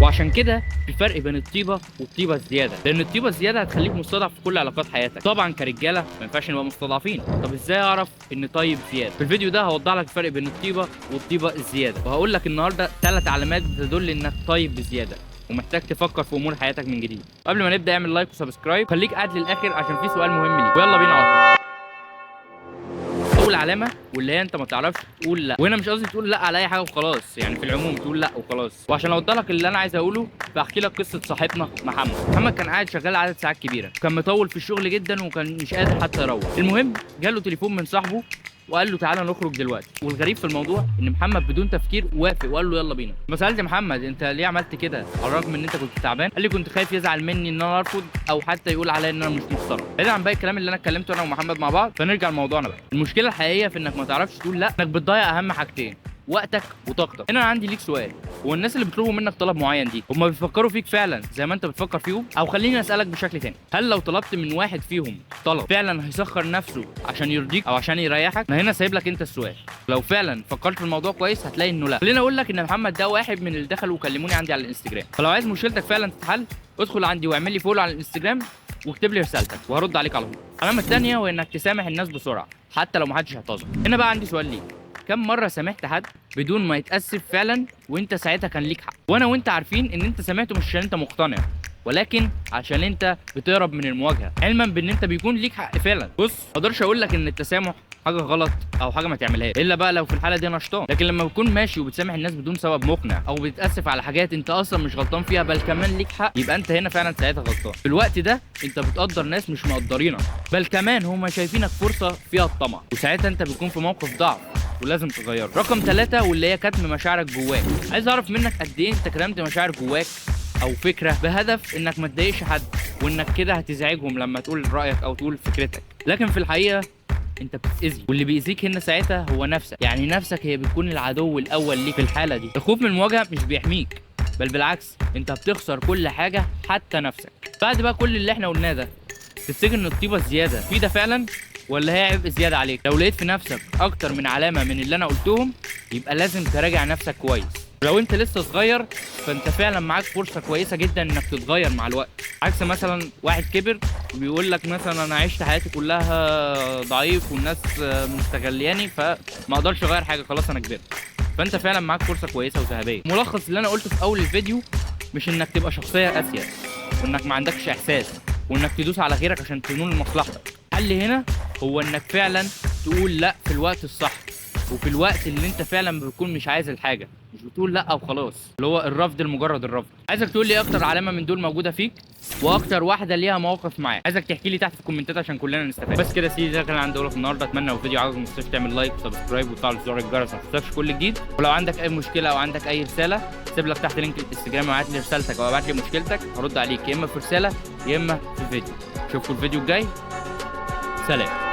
وعشان كده في فرق بين الطيبه والطيبه الزياده، لان الطيبه الزياده هتخليك مستضعف في كل علاقات حياتك. طبعا كرجاله ما ينفعش نبقى مستضعفين. طب ازاي اعرف ان طيب زياده؟ في الفيديو ده هوضح لك الفرق بين الطيبه والطيبه الزياده، وهقول لك النهارده 3 علامات بتدل انك طيب بزياده ومحتاج تفكر في امور حياتك من جديد. قبل ما نبدا اعمل لايك وسبسكرايب، خليك قاعد للاخر عشان في سؤال مهم ليك، ويلا بينا على طول. اول علامه واللي هي انت ما تعرفش تقول لا، وهنا مش قصدي تقول لا على اي حاجه وخلاص، يعني في العموم تقول لا وخلاص. وعشان اوضح لك اللي انا عايز اقوله فاحكي لك قصه صاحبنا محمد كان قاعد شغال عدد ساعات كبيره، وكان مطول في الشغل جدا وكان مش قادر حتى يروح. المهم جاله تليفون من صاحبه وقال له تعالى نخرج دلوقتي. والغريب في الموضوع ان محمد بدون تفكير وافق وقال له يلا بينا. بس سالت محمد انت ليه عملت كده على الرغم ان انت كنت تعبان؟ قال لي كنت خايف يزعل مني ان انا ارفض او حتى يقول عليا ان انا مش محترم. بعيد عن باقي الكلام اللي انا اتكلمته انا ومحمد مع بعض، فنرجع لموضوعنا بقى. المشكله الحقيقيه في انك ما تعرفش تقول لا، انك بتضيع اهم حاجتين، وقتك وطاقتك. هنا انا عندي ليك سؤال، هو الناس اللي بيطلبوا منك طلب معين دي هم بيفكروا فيك فعلا زي ما انت بتفكر فيهم؟ او خليني اسالك بشكل تاني، هل لو طلبت من واحد فيهم طلب فعلا هيسخر نفسه عشان يرضيك او عشان يريحك؟ انا هنا سايب لك انت السؤال، لو فعلا فكرت في الموضوع كويس هتلاقي انه لا. خليني اقول لك ان محمد ده واحد من اللي دخلوا وكلموني عندي على الانستجرام، فلو عايز مشكلتك فعلا تتحل ادخل عندي واعمل لي فولو على الانستجرام واكتب لي رسالتك وهرد عليك على طول. العلامه الثانيه هو انك تسامح الناس بسرعه حتى لو محدش اعتذر. هنا بقى عندي سؤال ليك، كم مرة سامحت حد بدون ما يتأسف فعلا وانت ساعتها كان ليك حق؟ وانا وانت عارفين ان انت سامحته مش عشان انت مقتنع، ولكن عشان انت بتهرب من المواجهة، علما بان انت بيكون ليك حق فعلا. بص ما اقدرش اقول لك ان التسامح حاجه غلط او حاجه ما تعملهاش، الا بقى لو في الحاله دي نشطان. لكن لما بتكون ماشي وبتسامح الناس بدون سبب مقنع او بتتاسف على حاجات انت اصلا مش غلطان فيها بل كمان ليك حق، يبقى انت هنا فعلا ساعتها غلطان. في الوقت ده انت بتقدر ناس مش مقدرينك، بل كمان هم شايفينك فرصه فيها الطمع، وساعتها انت بتكون في موقف ضعف ولازم تغيره. رقم 3 واللي هي كتم مشاعرك جواك، عايز اعرف منك قد ايه انت كتمت مشاعر جواك او فكره بهدف انك ما تضايقش حد وانك كده هتزعجهم لما تقول رايك او تقول فكرتك، لكن في الحقيقه انت بتأذي، واللي بيأذيك هنا ساعتها هو نفسك. يعني نفسك هي بتكون العدو الاول ليك في الحاله دي. الخوف من المواجهه مش بيحميك، بل بالعكس انت بتخسر كل حاجه حتى نفسك. بعد بقى كل اللي احنا قلناه ده، تفتكر ان الطيبه الزياده في ده فعلا ولا هي عبء زياده عليك؟ لو لقيت في نفسك اكتر من علامه من اللي انا قلتهم يبقى لازم تراجع نفسك كويس. لو انت لسه صغير فانت فعلا معاك فرصه كويسه جدا انك تتغير مع الوقت، عكس مثلا واحد كبر وبيقول لك مثلا انا عشت حياتي كلها ضعيف والناس مستغلياني فما اقدرش اغير حاجه، خلاص انا كبرت. فانت فعلا معاك فرصه كويسه وذهبيه. ملخص اللي انا قلته في اول الفيديو، مش انك تبقى شخصيه قاسيه وانك ما عندكش احساس وانك تدوس على غيرك عشان تنول مصلحتك. الحل هنا هو انك فعلا تقول لا في الوقت الصح وفي الوقت اللي انت فعلا بتكون مش عايز الحاجه، مش بتقول لا وخلاص، اللي هو الرفض لمجرد الرفض. عايزك تقول لي اكتر علامه من دول موجوده فيك واكتر واحده ليها مواقف معاك، عايزك تحكي لي تحت في الكومنتات عشان كلنا نستفاد. بس كده سيدي، ده كان عندي اقوله النهارده. اتمنى لو الفيديو عجبك ما تنساش تعمل لايك وسبسكرايب وتفعل زر الجرس عشان توصلكش كل جديد. ولو عندك اي مشكله او عندك اي رساله سيب لك تحت لينك الانستجرام وابعت لي رسالتك او ابعت لي مشكلتك، هرد عليك يا اما في رساله يا اما في فيديو. اشوفكم الفيديو الجاي، سلام.